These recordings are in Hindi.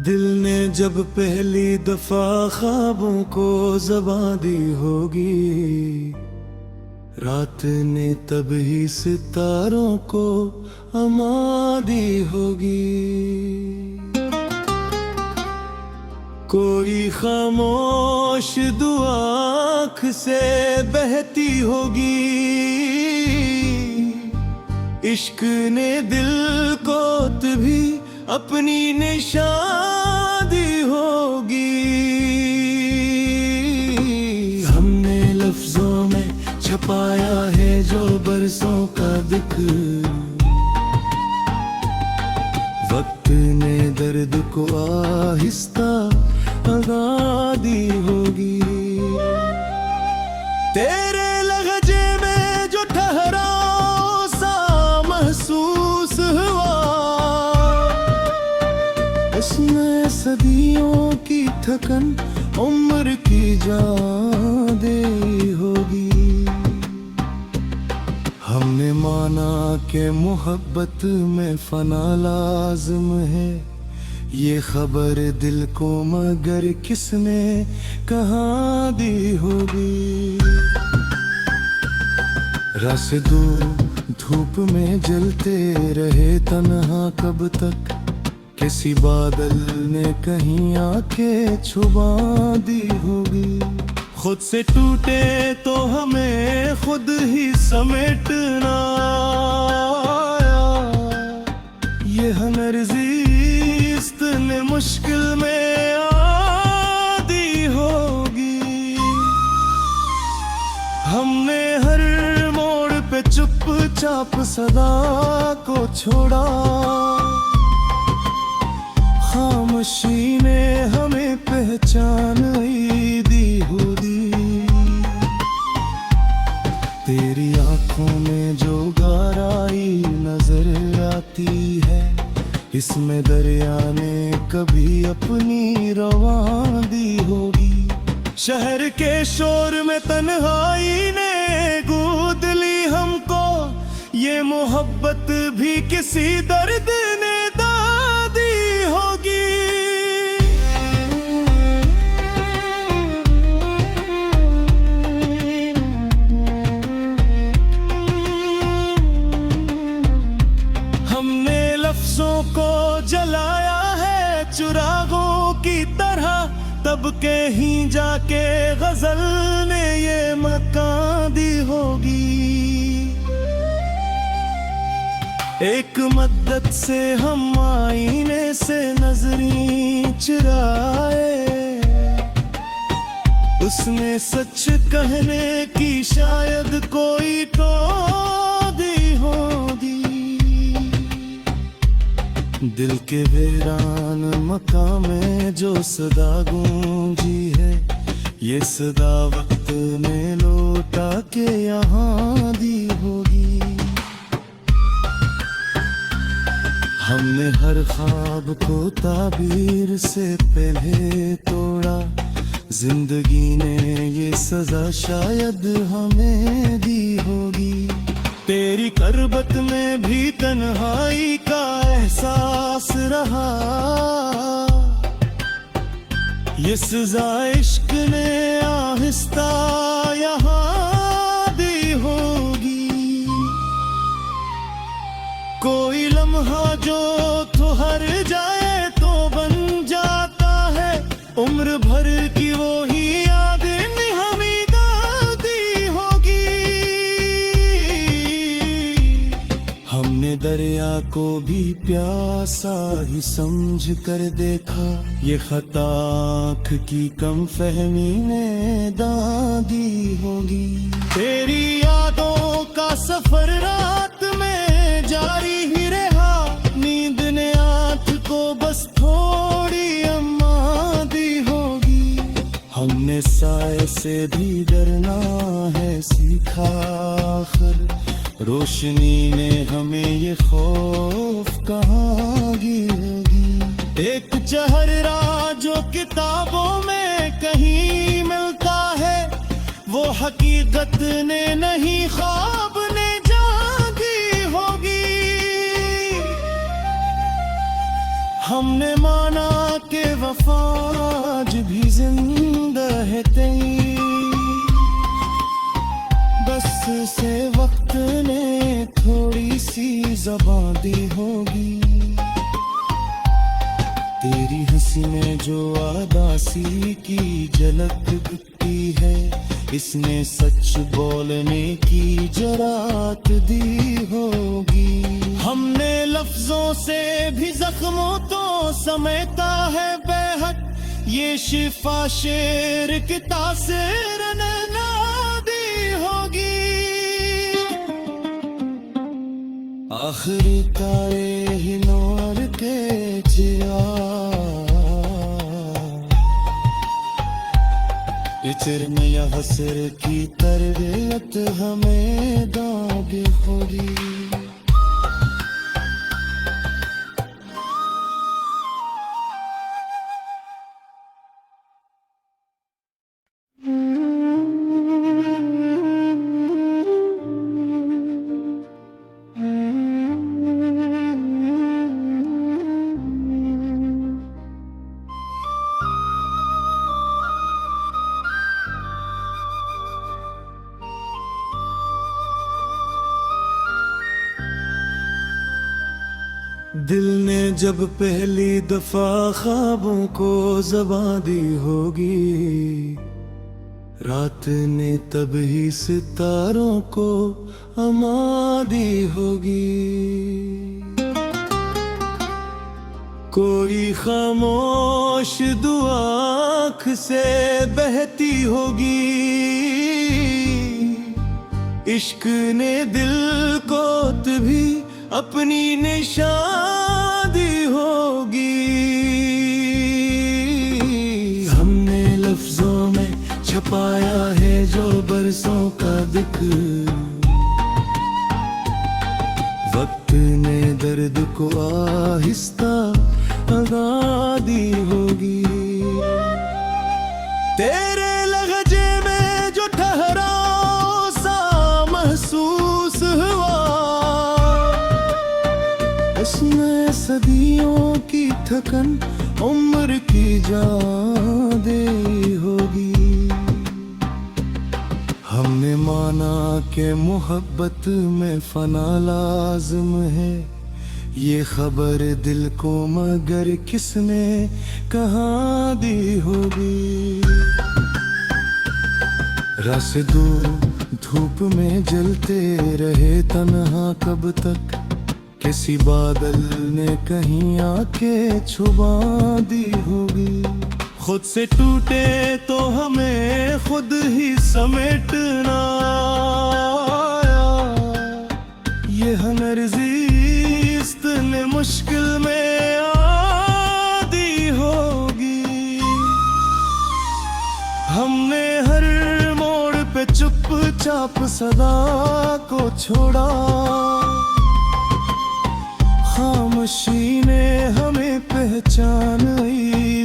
दिल ने जब पहली दफा ख्वाबों को ज़बां दी होगी, रात ने तब ही सितारों को अमा दी होगी। कोई खामोश दुआ आँख से बहती होगी, इश्क ने दिल को तभी अपनी निशान दी होगी। हमने लफ्जों में छपाया है जो बरसों का दुख, वक्त ने दर्द को आहिस्ता भगा दी होगी। तेरे लहजे में जो ठहराव सा महसूस हुआ, इसमें सदियों की थकन उम्र की जान दे होगी। हमने माना कि मोहब्बत में फना लाज़िम है, ये खबर दिल को मगर किसने कहाँ दी होगी। रस्दू धूप में जलते रहे तन्हा कब तक, किसी बादल ने कहीं आके छुपा दी होगी। खुद से टूटे तो हमें खुद ही समेटना आया, ये हमर्ज़ीस्त ने मुश्किल में आदी होगी। हमने हर मोड़ पे चुपचाप सदा को छोड़ा, खामोशी ने हमें पहचान दी होगी। तेरी आंखों में जो गहराई नजर आती है, इसमें दरिया ने कभी अपनी रवां दी होगी। शहर के शोर में तन्हाई ने गोद ली हमको, ये मोहब्बत भी किसी दर्द ने दादी होगी। हमने लफ्जों को जलाया है चिरागों की तरह, तब कहीं जाके गजल ने ये मकान दी होगी। एक मद्दत से हम आईने से नजरें चुराए, उसने सच कहने की शायद कोई तो दी होगी। दिल के वीरान मकाम में जो सदा गूंजी है, ये सदा वक्त ने लौटा के यहाँ दी होगी। हमने हर ख्वाब को ताबीर से पहले तोड़ा, जिंदगी ने ये सजा शायद हमें दी होगी। तेरी करबत में भी तन्हाई का एहसास रहा, ये सजा इश्क ने आहिस्ता यहाँ दी होगी। कोई लम्हा जो ठहर जाए तो बन जाता है, उम्र भर की वो ही यादें हमें दादी होगी। हमने दरिया को भी प्यासा ही समझ कर देखा, ये खता आँख की कम फहमी ने दादी होगी। तेरी यादों का सफर रात में जारी ही रहा, नींद ने आँख को बस थोड़ी अम्मा दी होगी। हमने साए से भी डरना है सीखा, आखिर रोशनी ने हमें ये खौफ कहाँ गिरेगी। एक चेहरा जो किताबों में कहीं मिलता है, वो हकीकत ने नहीं ख्वाब ने जागी होगी। हमने माना कि वफा आज भी जिंदा है तेरी, बस से वक्त ने थोड़ी सी ज़बां दी होगी। तेरी हंसी में जो आदासी की झलक दिखती है, इसने सच बोलने की जरात दी होगी। हमने लफ्जों से भी जख्मों तो समेटा है बेहद, ये शिफा शेर की तासीर ने ना दी होगी। आखिरी तारे ही नूर के जिया इतर या हसर की तरबियत हमें दागे होगी। दिल ने जब पहली दफा ख्वाबों को ज़बां दी होगी, रात ने तब ही सितारों को अमा दी होगी। कोई खामोश दुआ आँख से बहती होगी, इश्क ने दिल को तभी अपनी निशान दी होगी। हमने लफ्जों में छपाया है जो बरसों का दुख, वक्त ने दर्द को आहिस्ता अदा दी होगी। तेरे लहजे में जो ठहराव सा महसूस हुआ, इसमें सदियों की थकन उम्र की जान दे होगी। हमने माना कि मोहब्बत में फना लाज़िम है, ये खबर दिल को मगर किसने कहाँ दी होगी। रास्ते धूप में जलते रहे तन्हा कब तक, किसी बादल ने कहीं आके छुपा दी होगी। खुद से टूटे तो हमें खुद ही समेटना आया, ये हमर्ज़ीस्त ने मुश्किल में आदी होगी। हमने हर मोड़ पे चुपचाप सदा को छोड़ा, खामोशी ने हमें पहचान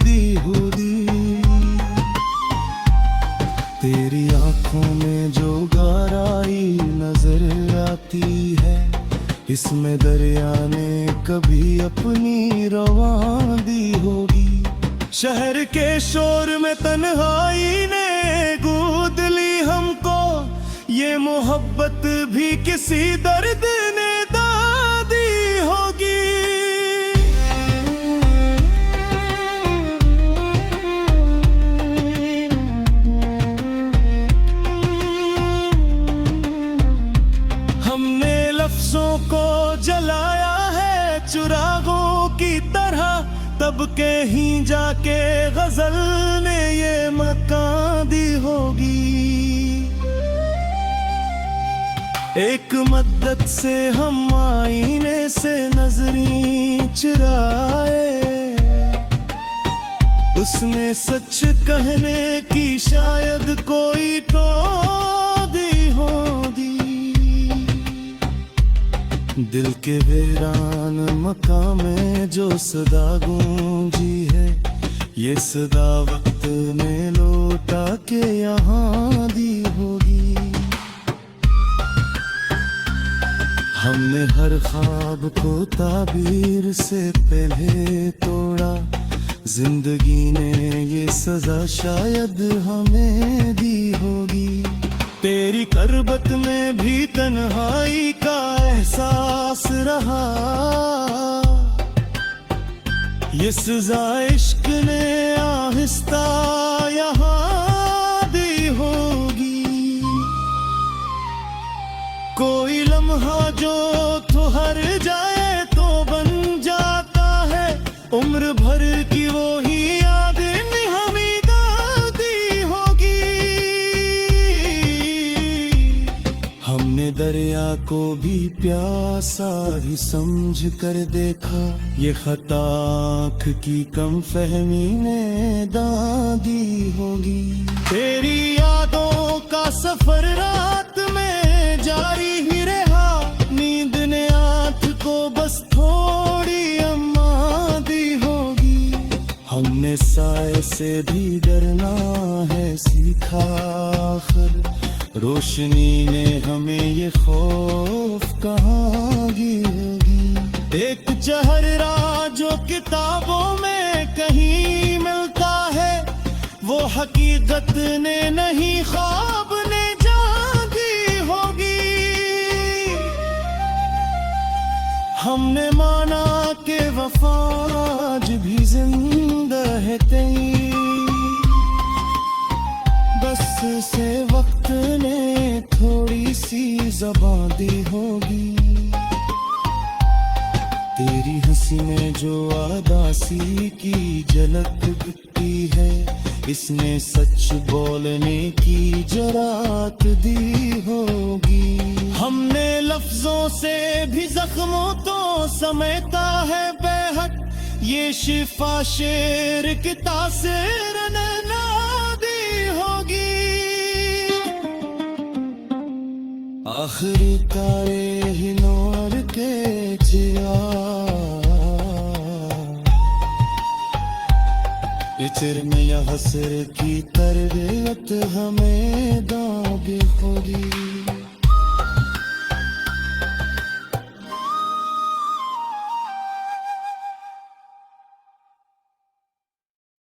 दी होगी। तेरी आंखों में जो गहराई नजर आती है, इसमें दरिया ने कभी अपनी रवां दी होगी। शहर के शोर में तन्हाई ने गोद ली हमको, ये मोहब्बत भी किसी दर्द ने दादी होगी। हमने लफ्जों को जलाया है चिरागों की तरह, तब कहीं जाके गजल ने ये मकान दी होगी। एक मद्दत से हम आईने से नजरें चुराए, उसने सच कहने की शायद कोई तो दी होगी। दिल के वीरान मकाम में जो सदा गूंजी है, ये सदा वक्त ने लौटा के यहाँ दी होगी। हमने हर ख्वाब को ताबीर से पहले तोड़ा, जिंदगी ने ये सजा शायद हमें दी होगी। तेरी करबत में भी तन्हाई का एहसास रहा, ये सजा इश्क ने आहिस्ता यहाँ दी होगी। कोई लम्हा जो ठहर जाए तो बन जाता है उम्र भर की वो ही यादें हमें दी होगी। हमने दरिया को भी प्यासा ही समझ कर देखा, ये खता आँख की कम फहमी ने दादी होगी। तेरी यादों का सफर रात में जारी ही रहा, नींद ने आँख को बस थोड़ी अम्मा दी होगी। हमने साए से भी डरना है सीखा, आखिर रोशनी ने हमें ये खौफ कहाँ गिरेगी। एक चेहरा जो किताबों में कहीं मिलता है, वो हकीकत ने नहीं ख्वाब ने जागी होगी। हमने माना कि वफा आज भी जिंदा है तेरी, बस से वक्त ने थोड़ी सी ज़बां दी होगी। तेरी हंसी में जो आदासी की झलक दिखती है, इसने सच बोलने की जरात दी होगी। हमने लफ्जों से भी जख्मों तो समेटा है बेहद, ये शिफा शेर की तासीर ने ना दी होगी। आखिरी तारे ही नूर के जिया, इतर में या हसर की तरबियत हमें दाबी खुदी।